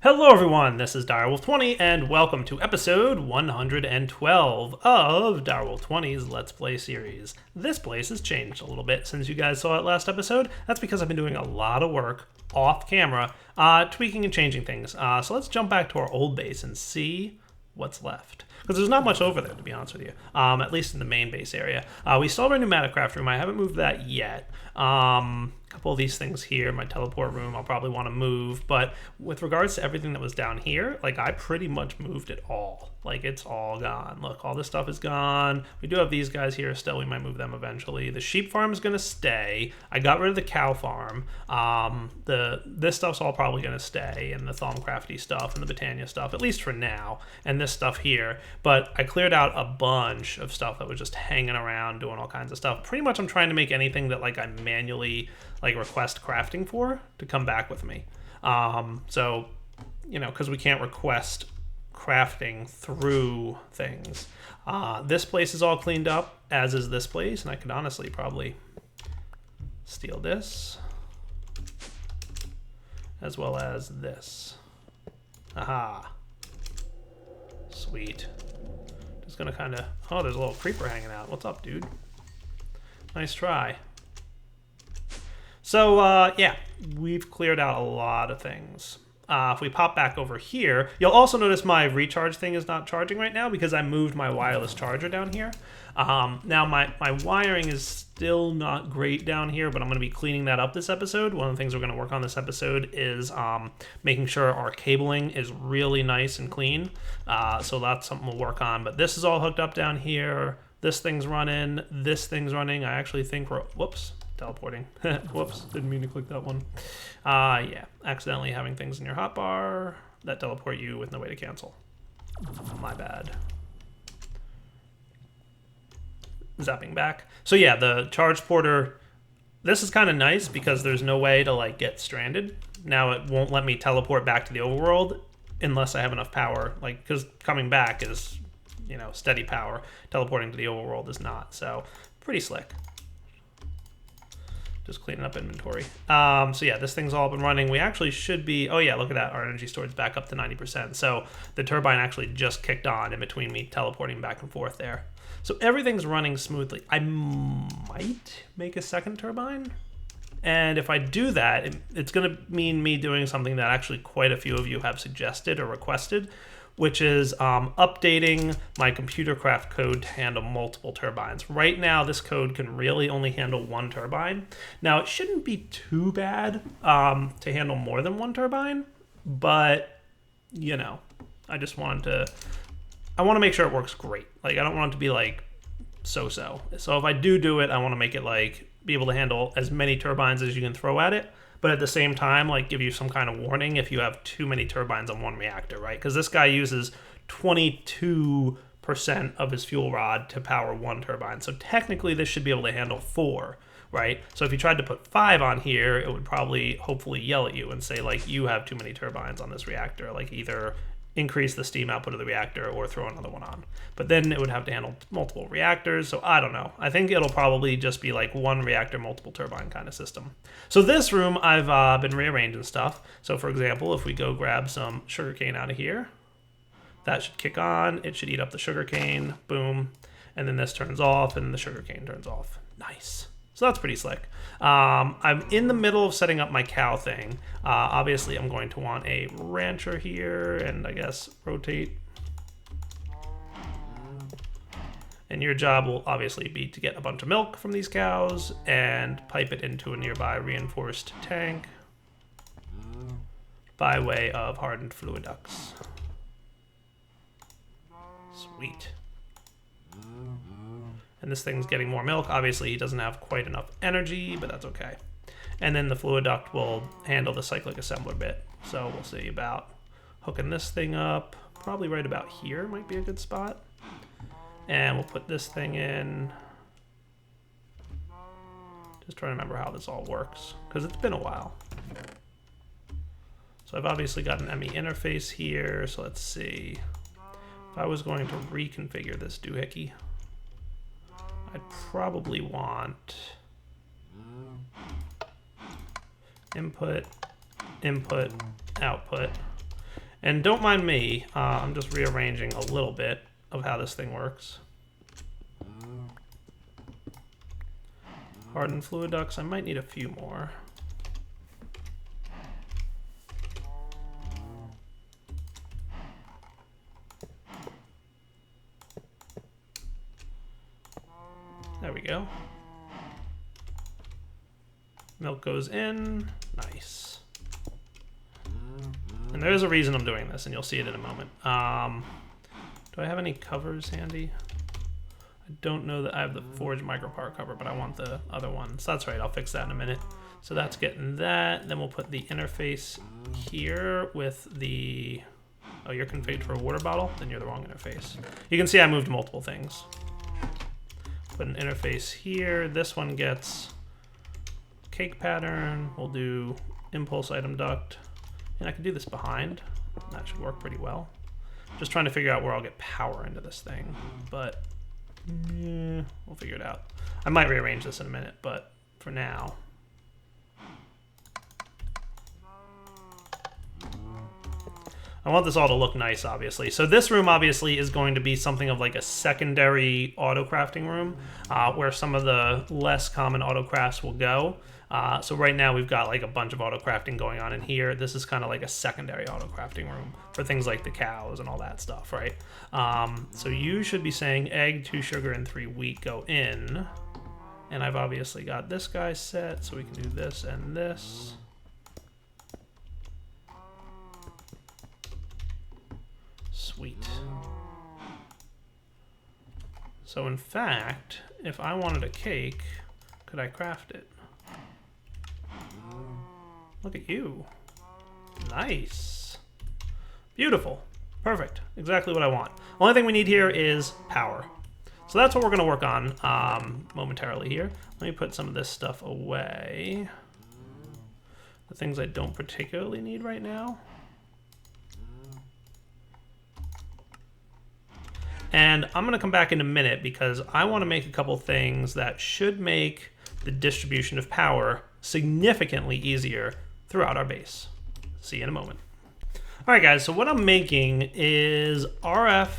Hello everyone, this is Direwolf20 and welcome to episode 112 of Direwolf20's Let's Play series. This place has changed a little bit since you guys saw it last episode. That's because I've been doing a lot of work off camera, tweaking and changing things. So let's jump back to our old base and see what's left. Because there's not much over there, to be honest with you, at least in the main base area. We still have our pneumatic craft room. I haven't moved that yet. A couple of these things here, my teleport room, I'll probably want to move. But with regards to everything that was down here, like, I pretty much moved it all. Like, it's all gone. Look, all this stuff is gone. We do have these guys here still. We might move them eventually. The sheep farm is going to stay. I got rid of the cow farm. This stuff's all probably going to stay, and the Thaumcrafty stuff and the Britannia stuff, at least for now, and this stuff here. But I cleared out a bunch of stuff that was just hanging around doing all kinds of stuff. Pretty much I'm trying to make anything that, like, I manually, like, request crafting for to come back with me. So, you know, because we can't request crafting through things. This place is all cleaned up, as is this place, and I could honestly probably steal this, as well as this. Aha. Sweet. Just gonna kind of... Oh, there's a little creeper hanging out. What's up, dude? Nice try. So, yeah, we've cleared out a lot of things. If we pop back over here, you'll also notice my recharge thing is not charging right now because I moved my wireless charger down here. Now, my wiring is still not great down here, but I'm going to be cleaning that up this episode. One of the things we're going to work on this episode is making sure our cabling is really nice and clean. So that's something we'll work on. But this is all hooked up down here. This thing's running. This thing's running. I actually think we're... Whoops. Teleporting. Whoops, didn't mean to click that one. Yeah, accidentally having things in your hotbar that teleport you with no way to cancel. My bad. Zapping back. So yeah, the charge porter, this is kind of nice because there's no way to, like, get stranded. Now it won't let me teleport back to the overworld unless I have enough power, like, because coming back is, you know, steady power. Teleporting to the overworld is not, so pretty slick. Just cleaning up inventory. So yeah, this thing's all up and running. We actually should be... Oh yeah, look at that. Our energy storage back up to 90%. So the turbine actually just kicked on in between me teleporting back and forth there. So everything's running smoothly. I might make a second turbine. And if I do that, it's going to mean me doing something that actually quite a few of you have suggested or requested, which is updating my computer craft code to handle multiple turbines. Right now, this code can really only handle one turbine. Now, it shouldn't be too bad to handle more than one turbine, but, you know, I just wanted to... I want to make sure it works great. Like, I don't want it to be, like, so-so. So if I do it, I want to make it, like, be able to handle as many turbines as you can throw at it, but at the same time, like, give you some kind of warning if you have too many turbines on one reactor, right? Because this guy uses 22% of his fuel rod to power one turbine. So technically, this should be able to handle 4, right? So if you tried to put 5 on here, it would probably, hopefully, yell at you and say, like, you have too many turbines on this reactor. Like, either increase the steam output of the reactor or throw another one on. But then it would have to handle multiple reactors, so I don't know. I think it'll probably just be like one reactor, multiple turbine kind of system. So this room, I've been rearranging stuff. So for example, if we go grab some sugarcane out of here, that should kick on. It should eat up the sugarcane, boom. And then this turns off and the sugarcane turns off. Nice. So that's pretty slick. I'm in the middle of setting up my cow thing. Obviously, I'm going to want a rancher here, and I guess rotate. And your job will obviously be to get a bunch of milk from these cows and pipe it into a nearby reinforced tank by way of hardened fluid ducts. Sweet. And this thing's getting more milk. Obviously, he doesn't have quite enough energy, but that's okay. And then the fluid duct will handle the cyclic assembler bit. So we'll see about hooking this thing up. Probably right about here might be a good spot. And we'll put this thing in. Just trying to remember how this all works, because it's been a while. So I've obviously got an ME interface here. So let's see. If I was going to reconfigure this doohickey, I'd probably want input, input, output. And don't mind me, I'm just rearranging a little bit of how this thing works. Hardened fluid ducts, I might need a few more. There we go. Milk goes in, nice. And there is a reason I'm doing this, and you'll see it in a moment. Do I have any covers handy? I don't know that I have the Forge micropart cover, but I want the other one. So that's right, I'll fix that in a minute. So that's getting that. Then we'll put the interface here with the... Oh, you're configured for a water bottle? Then you're the wrong interface. You can see I moved multiple things. Put an interface here. This one gets cake pattern. We'll do impulse item duct. And I can do this behind. That should work pretty well. Just trying to figure out where I'll get power into this thing, but yeah, we'll figure it out. I might rearrange this in a minute, but for now. I want this all to look nice, obviously. So this room, obviously, is going to be something of like a secondary auto crafting room, where some of the less common auto crafts will go. So right now we've got like a bunch of auto crafting going on in here. This is kind of like a secondary auto crafting room for things like the cows and all that stuff, right? So you should be saying egg, 2 sugar, and 3 wheat go in. And I've obviously got this guy set, so we can do this and this. Sweet. So in fact, if I wanted a cake, could I craft it? Look at you. Nice. Beautiful. Perfect. Exactly what I want. Only thing we need here is power. So that's what we're going to work on momentarily here. Let me put some of this stuff away. The things I don't particularly need right now. And I'm going to come back in a minute because I want to make a couple things that should make the distribution of power significantly easier throughout our base. See you in a moment. All right, guys, so what I'm making is RF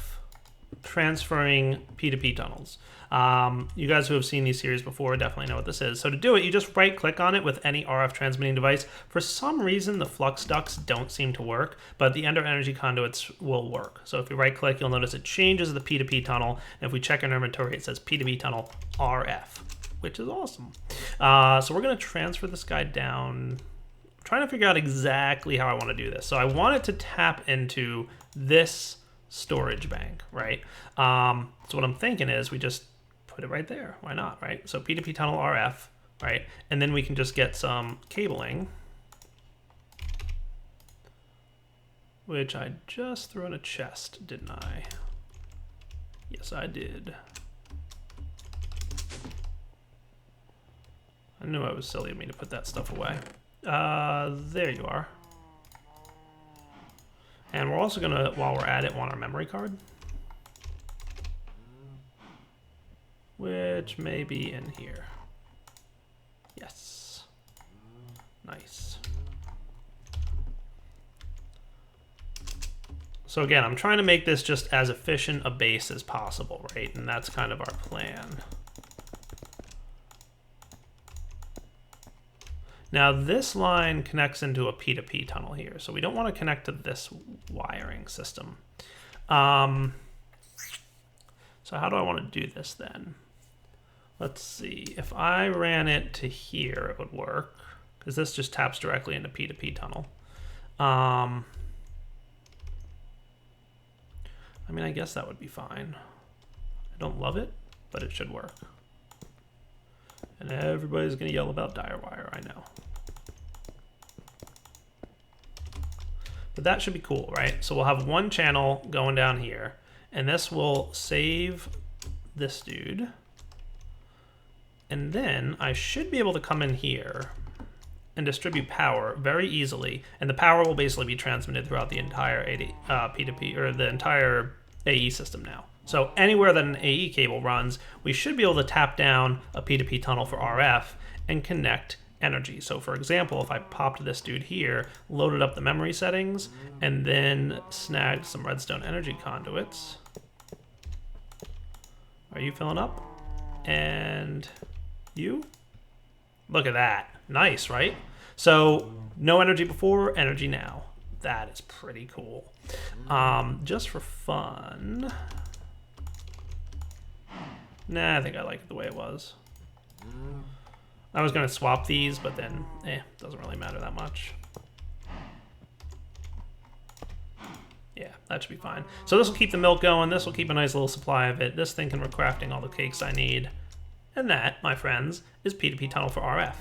transferring P2P tunnels. You guys who have seen these series before definitely know what this is. So to do it, you just right click on it with any RF transmitting device. For some reason, the flux ducts don't seem to work, but the Ender energy conduits will work. So if you right click, you'll notice it changes the P2P tunnel. And if we check our inventory, it says P2P tunnel RF, which is awesome. So we're going to transfer this guy down. I'm trying to figure out exactly how I want to do this. So I want it to tap into this storage bank, right? So what I'm thinking is we just put it right there. Why not, right? So P2P tunnel RF, right? And then we can just get some cabling, which I just threw in a chest, didn't I? Yes, I did. I knew it was silly of me to put that stuff away. There you are. And we're also gonna, while we're at it, want our memory card, which may be in here. Yes. Nice. So again, I'm trying to make this just as efficient a base as possible, right? And that's kind of our plan. Now this line connects into a P2P tunnel here, so we don't want to connect to this wiring system. So how do I want to do this then? Let's see, if I ran it to here, it would work, because this just taps directly into P2P tunnel. I mean, I guess that would be fine. I don't love it, but it should work. And everybody's gonna yell about dire wire, I know. But that should be cool, right? So we'll have one channel going down here, and this will save this dude. And then I should be able to come in here and distribute power very easily, and the power will basically be transmitted throughout the entire P2P, or the entire AE system now. So anywhere that an AE cable runs, we should be able to tap down a P2P tunnel for RF and connect energy. So for example, if I popped this dude here, loaded up the memory settings, and then snagged some redstone energy conduits. Are you filling up? And you? Look at that. Nice, right? So no energy before, energy now. That is pretty cool. Just for fun. Nah, I think I like it the way it was. I was going to swap these, but then, doesn't really matter that much. Yeah, that should be fine. So this will keep the milk going. This will keep a nice little supply of it. This thing can work crafting all the cakes I need. And that, my friends, is P2P Tunnel for RF.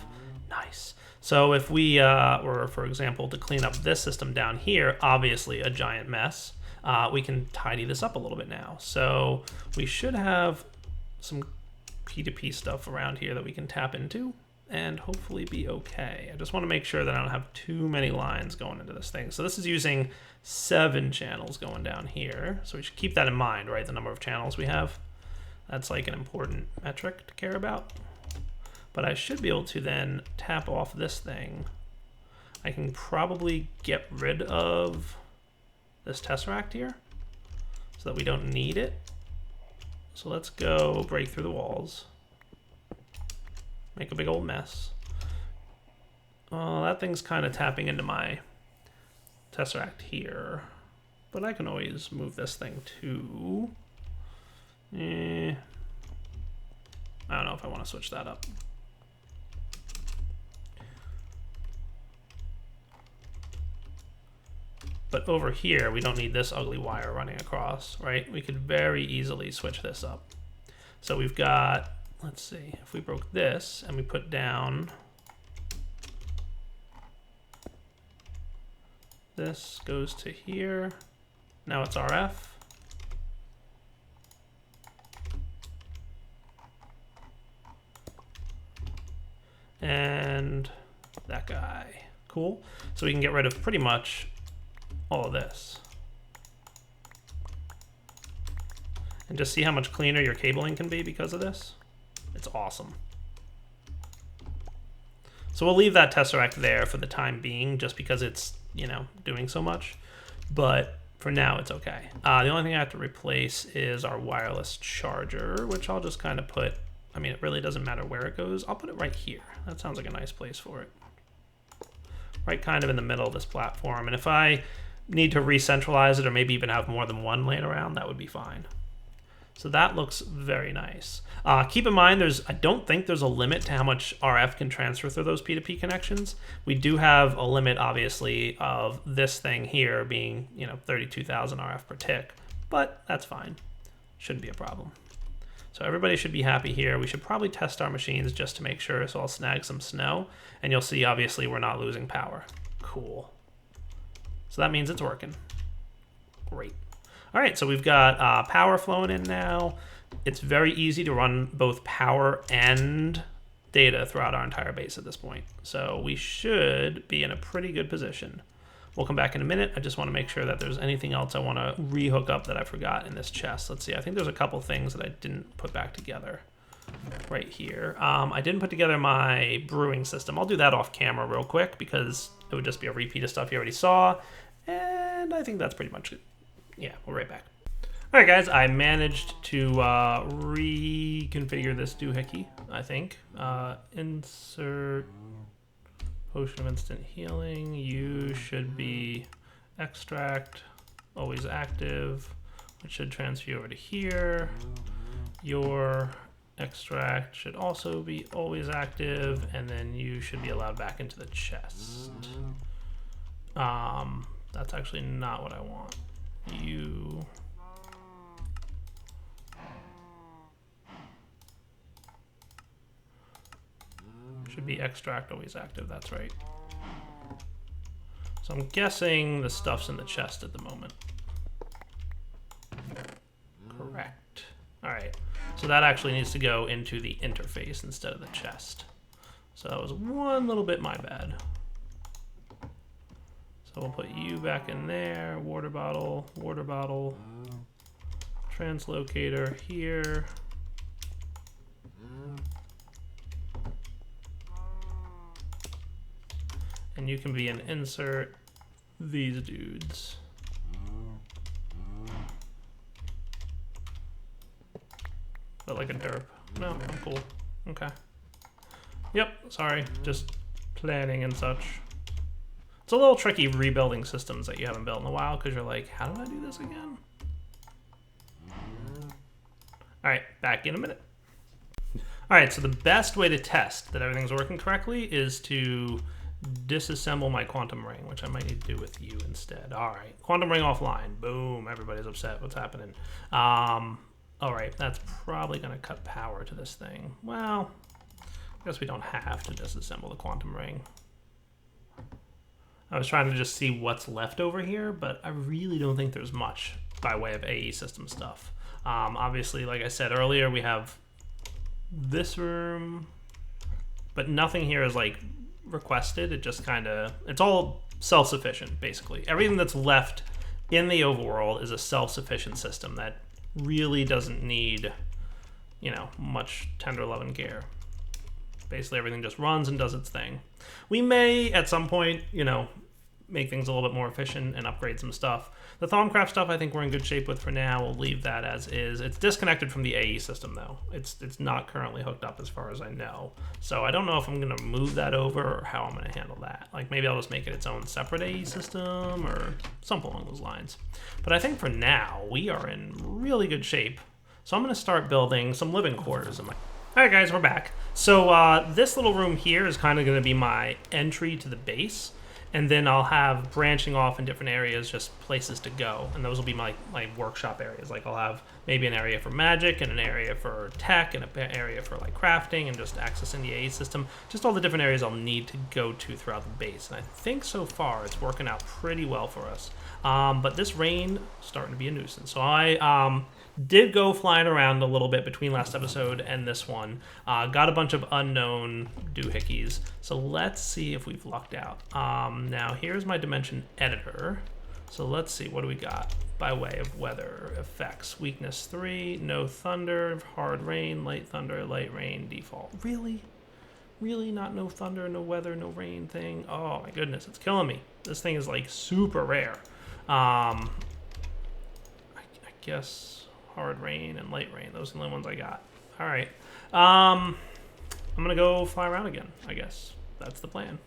Nice. So if we were, for example, to clean up this system down here, obviously a giant mess, we can tidy this up a little bit now. So we should have some P2P stuff around here that we can tap into and hopefully be okay. I just want to make sure that I don't have too many lines going into this thing. So this is using 7 channels going down here. So we should keep that in mind, right? The number of channels we have. That's like an important metric to care about. But I should be able to then tap off this thing. I can probably get rid of this tesseract here so that we don't need it. So let's go break through the walls. Make a big old mess. Oh, that thing's kind of tapping into my tesseract here. But I can always move this thing too. I don't know if I want to switch that up. But over here, we don't need this ugly wire running across, right? We could very easily switch this up. So we've got, let's see, if we broke this and we put down, this goes to here. Now it's RF. And that guy, cool. So we can get rid of pretty much all of this. And just see how much cleaner your cabling can be because of this. It's awesome. So we'll leave that tesseract there for the time being just because it's, you know, doing so much. But for now, it's okay. The only thing I have to replace is our wireless charger, which I'll just kind of put, I mean, it really doesn't matter where it goes. I'll put it right here. That sounds like a nice place for it. Right kind of in the middle of this platform. And if I need to re-centralize it or maybe even have more than one laying around, that would be fine. So that looks very nice. Keep in mind, I don't think there's a limit to how much RF can transfer through those P2P connections. We do have a limit, obviously, of this thing here being, you know, 32,000 RF per tick, but that's fine. Shouldn't be a problem. So everybody should be happy here. We should probably test our machines just to make sure. So I'll snag some snow, and you'll see, obviously, we're not losing power. Cool. So that means it's working. Great. All right, so we've got power flowing in now. It's very easy to run both power and data throughout our entire base at this point. So we should be in a pretty good position. We'll come back in a minute. I just want to make sure that there's anything else I want to re-hook up that I forgot in this chest. Let's see, I think there's a couple things that I didn't put back together right here. I didn't put together my brewing system. I'll do that off camera real quick because it would just be a repeat of stuff you already saw. And I think that's pretty much it. Yeah, we'll be right back. All right, guys, I managed to reconfigure this doohickey, I think. Insert potion of instant healing. You should be extract, always active, which should transfer you over to here. Your extract should also be always active, and then you should be allowed back into the chest. That's actually not what I want. You should be extract always active, that's right. So I'm guessing the stuff's in the chest at the moment. Correct. All right, so that actually needs to go into the interface instead of the chest. So that was one little bit my bad. So we'll put you back in there, water bottle, translocator here. and you can be an insert these dudes. But like a derp. No, I'm cool. Okay. Yep, sorry, just planning and such. It's a little tricky rebuilding systems that you haven't built in a while because you're like, how did I do this again? All right, back in a minute. All right, so the best way to test that everything's working correctly is to disassemble my quantum ring, which I might need to do with you instead. All right, quantum ring offline. Boom, everybody's upset. What's happening? All right, that's probably gonna cut power to this thing. Well, I guess we don't have to disassemble the quantum ring. I was trying to just see what's left over here, but I really don't think there's much by way of AE system stuff. Obviously, like I said earlier, we have this room, but nothing here is like requested. It just kind of, it's all self-sufficient, basically. Everything that's left in the overworld is a self-sufficient system that really doesn't need, you know, much tender love and care. Basically, everything just runs and does its thing. We may, at some point, you know, make things a little bit more efficient and upgrade some stuff. The Thaumcraft stuff, I think we're in good shape with for now. We'll leave that as is. It's disconnected from the AE system, though. It's not currently hooked up as far as I know. So I don't know if I'm going to move that over or how I'm going to handle that. Like, maybe I'll just make it its own separate AE system or something along those lines. But I think for now, we are in really good shape. So I'm going to start building some living quarters in my... All right, guys, we're back. So this little room here is kind of going to be my entry to the base. And then I'll have branching off in different areas, just places to go. And those will be my workshop areas. Like I'll have maybe an area for magic and an area for tech and an area for like crafting and just accessing the AE system. Just all the different areas I'll need to go to throughout the base. And I think so far it's working out pretty well for us. But this rain is starting to be a nuisance. So I did go flying around a little bit between last episode and this one. Got a bunch of unknown doohickeys. So let's see if we've lucked out. Now here's my dimension editor. So let's see, what do we got by way of weather effects? Weakness 3, no thunder, hard rain, light thunder, light rain, default. Really? Really not no thunder, no weather, no rain thing? Oh my goodness, it's killing me. This thing is like super rare. I guess hard rain and light rain, those are the only ones I got. All right. I'm gonna go fly around again, I guess. That's the plan.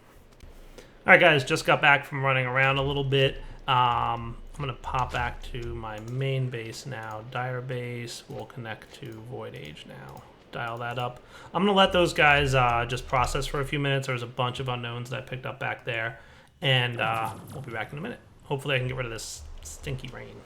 All right, guys, just got back from running around a little bit. I'm gonna pop back to my main base now. Dire base will connect to Void Age now. Dial that up. I'm gonna let those guys just process for a few minutes. There's a bunch of unknowns that I picked up back there, and we'll be back in a minute. Hopefully I can get rid of this stinky rain.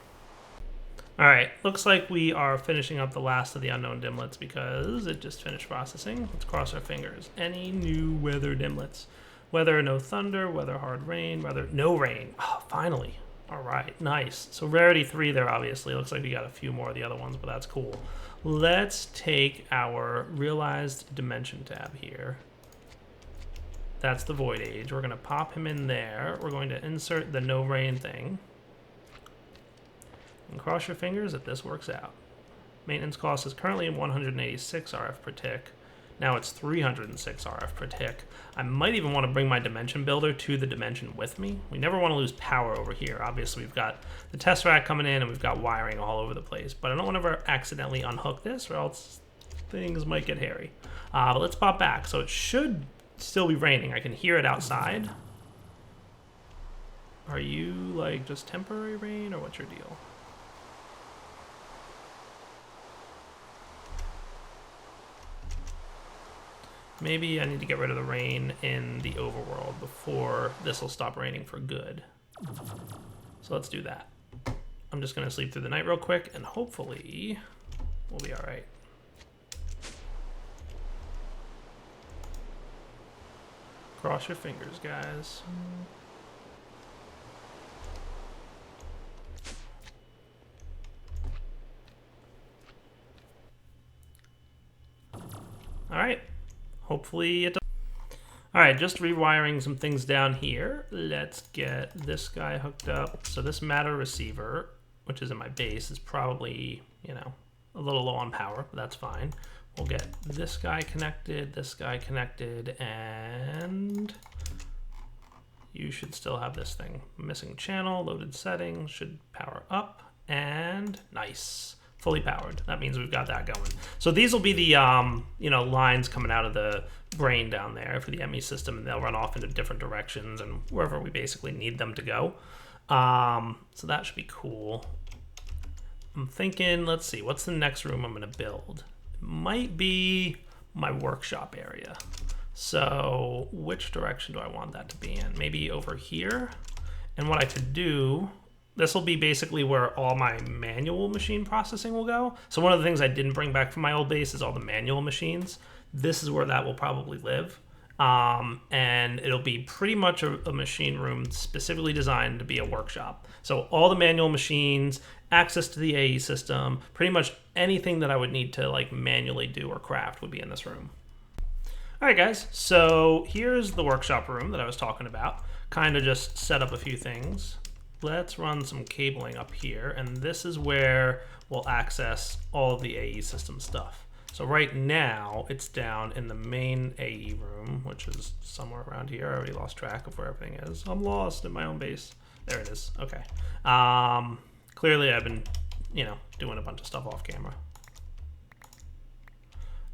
All right, looks like we are finishing up the last of the unknown dimlets because it just finished processing. Let's cross our fingers. Any new weather dimlets? Weather, no thunder. Weather, hard rain. Weather, no rain. Oh, finally. All right, nice. So rarity 3 there, obviously. Looks like we got a few more of the other ones, but that's cool. Let's take our realized dimension tab here. That's the Void Age. We're going to pop him in there. We're going to insert the no rain thing. And cross your fingers that this works out. Maintenance cost is currently 186 RF per tick. Now it's 306 RF per tick. I might even want to bring my dimension builder to the dimension with me. We never want to lose power over here. Obviously, we've got the Tesseract coming in and we've got wiring all over the place. But I don't want to ever accidentally unhook this or else things might get hairy. But let's pop back. So it should still be raining. I can hear it outside. Are you like just temporary rain or what's your deal? Maybe I need to get rid of the rain in the overworld before this will stop raining for good. So let's do that. I'm just going to sleep through the night real quick, and hopefully we'll be all right. Cross your fingers, guys. All right. Hopefully it does. All right, just rewiring some things down here. Let's get this guy hooked up. So this matter receiver, which is in my base, is probably, you know, a little low on power, but that's fine. We'll get this guy connected, and you should still have this thing. Missing channel, loaded settings, should power up, and nice. Fully powered. That means we've got that going. So these will be the lines coming out of the brain down there for the ME system, and they'll run off into different directions and wherever we basically need them to go. So that should be cool. I'm thinking, let's see, what's the next room I'm going to build? It might be my workshop area. So which direction do I want that to be in? Maybe over here. And what I could do, this will be basically where all my manual machine processing will go. So one of the things I didn't bring back from my old base is all the manual machines. This is where that will probably live. And it'll be pretty much a machine room specifically designed to be a workshop. So all the manual machines, access to the AE system, pretty much anything that I would need to like manually do or craft would be in this room. All right, guys, so here's the workshop room that I was talking about. Kind of just set up a few things. Let's run some cabling up here, and this is where we'll access all of the AE system stuff. So right now, it's down in the main AE room, which is somewhere around here. I already lost track of where everything is. I'm lost in my own base. There it is. Okay. Clearly, I've been, doing a bunch of stuff off camera.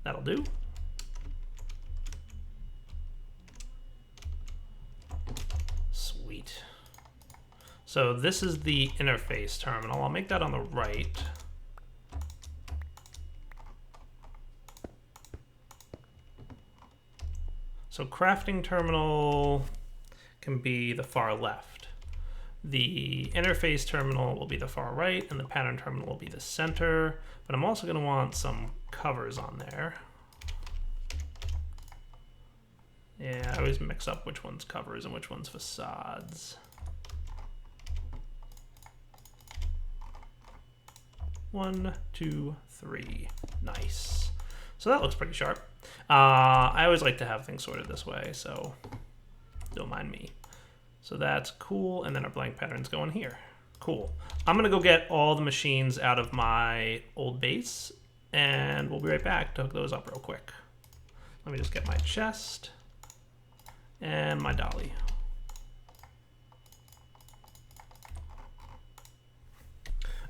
That'll do. Sweet. So this is the interface terminal. I'll make that on the right. So crafting terminal can be the far left. The interface terminal will be the far right, and the pattern terminal will be the center. But I'm also going to want some covers on there. Yeah, I always mix up which one's covers and which one's facades. 1, 2, 3. Nice. So that looks pretty sharp. I always like to have things sorted this way, so don't mind me. So that's cool, and then our blank pattern's going here. Cool. I'm gonna go get all the machines out of my old base, and we'll be right back to hook those up real quick. Let me just get my chest and my dolly.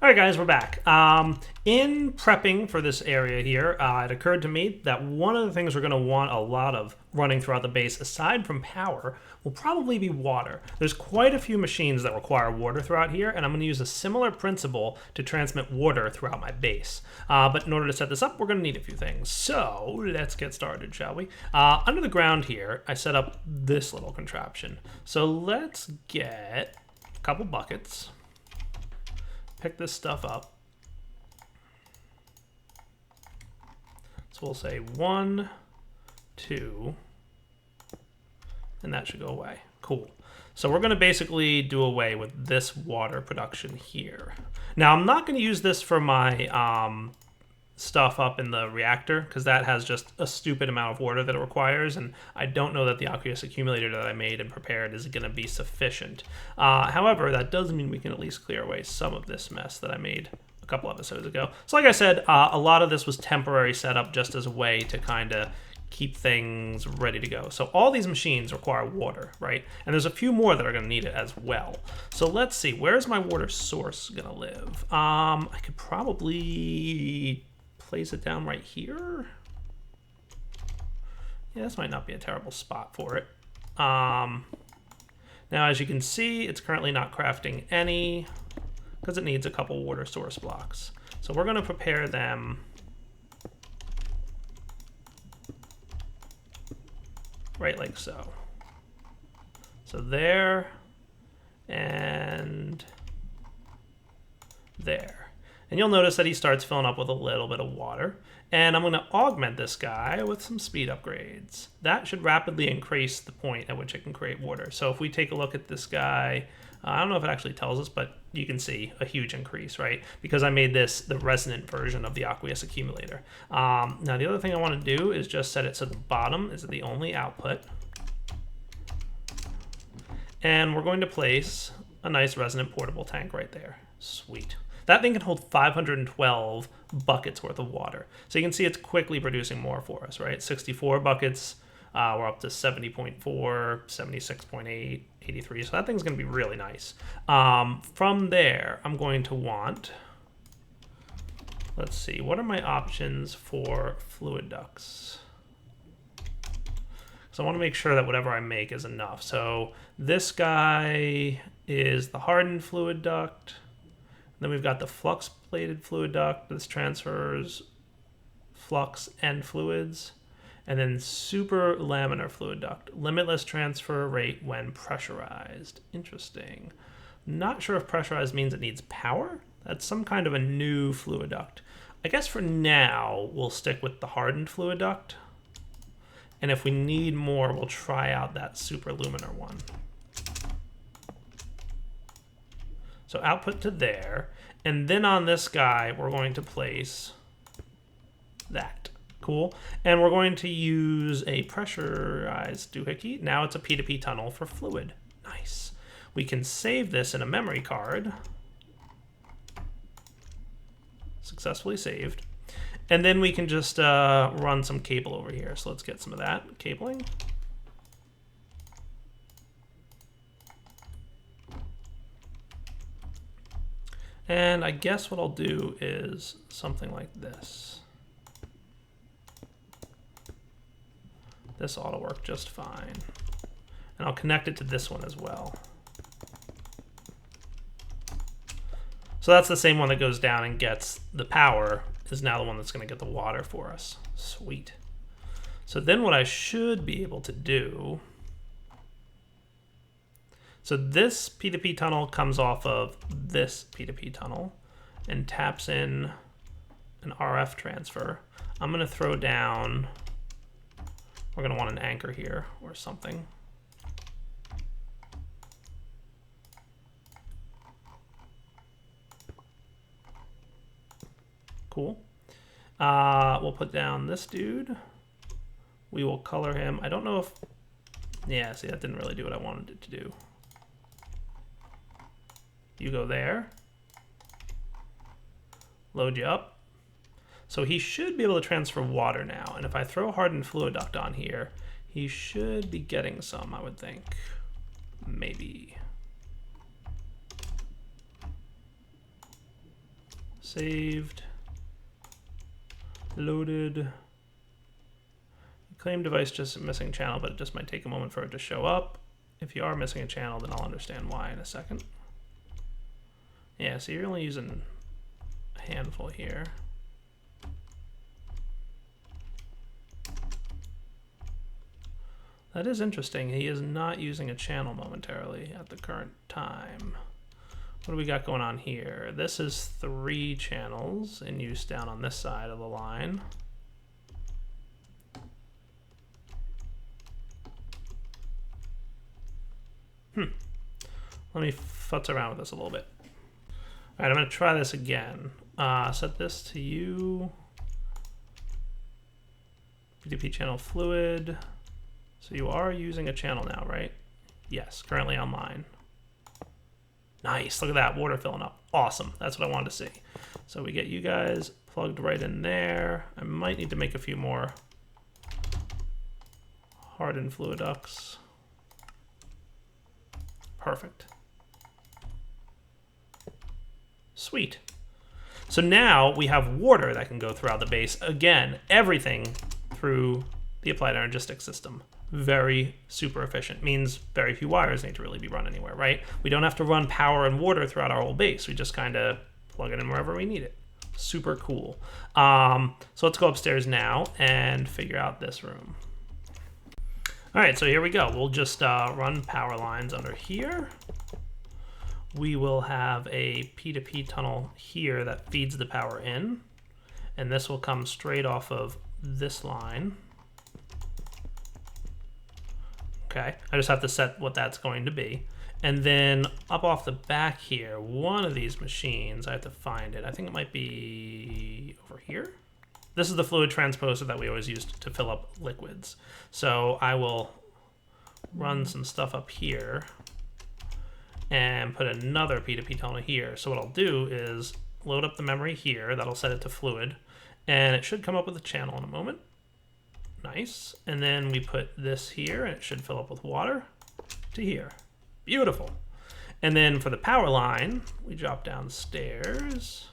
All right, guys, we're back. In prepping for this area here, it occurred to me that one of the things we're going to want a lot of running throughout the base, aside from power, will probably be water. There's quite a few machines that require water throughout here, and I'm going to use a similar principle to transmit water throughout my base. But in order to set this up, we're going to need a few things. So let's get started, shall we? Under the ground here, I set up this little contraption. So let's get a couple buckets. Pick this stuff up. So we'll say 1, 2, and that should go away. Cool. So we're going to basically do away with this water production here. Now I'm not going to use this for my stuff up in the reactor, because that has just a stupid amount of water that it requires, and I don't know that the aqueous accumulator that I made and prepared is going to be sufficient. However, that does mean we can at least clear away some of this mess that I made a couple episodes ago. So like I said, a lot of this was temporary setup just as a way to kind of keep things ready to go. So all these machines require water, right? And there's a few more that are going to need it as well. So let's see, where's my water source going to live? I could probably place it down right here. Yeah, this might not be a terrible spot for it. Now, as you can see, it's currently not crafting any because it needs a couple water source blocks. So we're going to prepare them right like so. So there and there. And you'll notice that he starts filling up with a little bit of water. And I'm going to augment this guy with some speed upgrades. That should rapidly increase the point at which it can create water. So if we take a look at this guy, I don't know if it actually tells us, but you can see a huge increase, right? Because I made this the resonant version of the aqueous accumulator. Now the other thing I want to do is just set it so the bottom is the only output. And we're going to place a nice resonant portable tank right there. Sweet. That thing can hold 512 buckets worth of water. So you can see it's quickly producing more for us, right? 64 buckets We're up to 70.4, 76.8, 83. So that thing's going to be really nice. From there, I'm going to want, let's see, what are my options for fluid ducts? So I want to make sure that whatever I make is enough. So this guy is the hardened fluid duct. Then we've got the flux plated fluid duct. This transfers flux and fluids. And then super laminar fluid duct. Limitless transfer rate when pressurized. Interesting. Not sure if pressurized means it needs power. That's some kind of a new fluid duct. I guess for now, we'll stick with the hardened fluid duct. And if we need more, we'll try out that superluminar one. So output to there. And then on this guy, we're going to place that. Cool. And we're going to use a pressurized doohickey. Now it's a P2P tunnel for fluid. Nice. We can save this in a memory card. Successfully saved. And then we can just run some cable over here. So let's get some of that cabling. And I guess what I'll do is something like this. This ought to work just fine. And I'll connect it to this one as well. So that's the same one that goes down and gets the power, is now the one that's going to get the water for us. Sweet. So then what I should be able to do, so this P2P tunnel comes off of this P2P tunnel and taps in an RF transfer. I'm going to throw down, we're going to want an anchor here or something. Cool. We'll put down this dude. We will color him. I don't know if, yeah, see, that didn't really do what I wanted it to do. You go there. Load you up. So he should be able to transfer water now. And if I throw hardened fluid duct on here, he should be getting some, I would think. Maybe. Saved. Loaded. Claim device just missing channel, but it just might take a moment for it to show up. If you are missing a channel, then I'll understand why in a second. Yeah, so you're only using a handful here. That is interesting. He is not using a channel momentarily at the current time. What do we got going on here? This is 3 channels in use down on this side of the line. Let me futz around with this a little bit. All right, I'm going to try this again. Set this to you. P2P channel fluid. So you are using a channel now, right? Yes, currently online. Nice, look at that, water filling up. Awesome, that's what I wanted to see. So we get you guys plugged right in there. I might need to make a few more hardened fluid ducts. Perfect. Sweet. So now we have water that can go throughout the base. Again, everything through the applied energistics system. Very super efficient. Means very few wires need to really be run anywhere, right? We don't have to run power and water throughout our whole base. We just kind of plug it in wherever we need it. Super cool. So let's go upstairs now and figure out this room. All right, so here we go. We'll just run power lines under here. We will have a P2P tunnel here that feeds the power in. And this will come straight off of this line. Okay, I just have to set what that's going to be. And then up off the back here, one of these machines, I have to find it. I think it might be over here. This is the fluid transposer that we always use to fill up liquids. So I will run some stuff up here and put another P2P tunnel here. So what I'll do is load up the memory here. That'll set it to fluid. And it should come up with a channel in a moment. Nice. And then we put this here, and it should fill up with water to here. Beautiful. And then for the power line, we drop downstairs.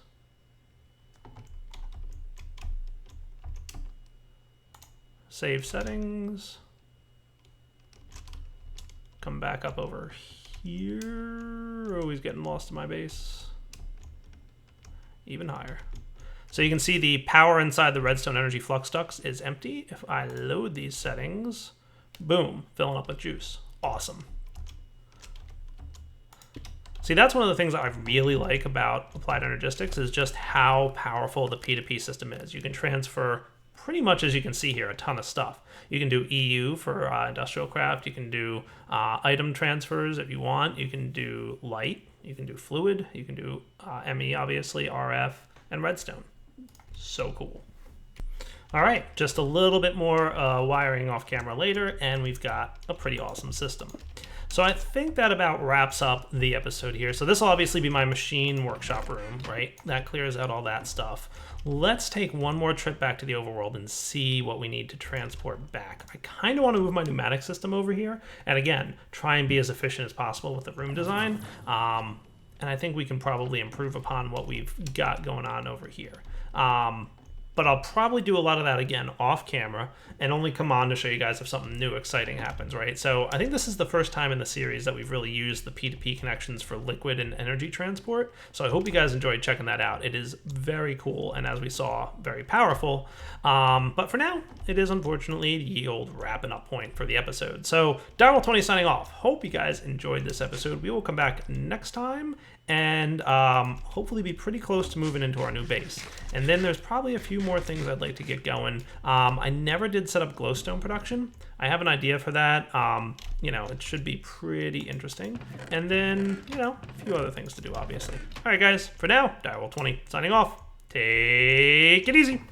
Save settings. Come back up over here. Always getting lost in my base. Even higher. So you can see the power inside the redstone energy flux ducts is empty. If I load these settings, boom, filling up with juice. Awesome. See, that's one of the things that I really like about Applied Energistics is just how powerful the P2P system is. You can transfer pretty much, as you can see here, a ton of stuff. You can do EU for industrial craft. You can do item transfers if you want. You can do light. You can do fluid. You can do ME, obviously, RF, and redstone. So cool. All right, just a little bit more wiring off camera later, and we've got a pretty awesome system. So I think that about wraps up the episode here. So this will obviously be my machine workshop room, right? That clears out all that stuff. Let's take one more trip back to the overworld and see what we need to transport back. I kind of want to move my pneumatic system over here, and again, try and be as efficient as possible with the room design. And I think we can probably improve upon what we've got going on over here. But I'll probably do a lot of that again off camera and only come on to show you guys if something new exciting happens, right? So I think this is the first time in the series that we've really used the P2P connections for liquid and energy transport. So I hope you guys enjoyed checking that out. It is very cool and, as we saw, very powerful. But for now, it is unfortunately the old wrapping up point for the episode. So Darryl20 signing off. Hope you guys enjoyed this episode. We will come back next time and hopefully be pretty close to moving into our new base. And then there's probably a few more things I'd like to get going. I never did set up glowstone production. I have an idea for that. You know, it should be pretty interesting. And then, you know, a few other things to do, obviously. All right, guys, for now, Darryl20 signing off. Take it easy.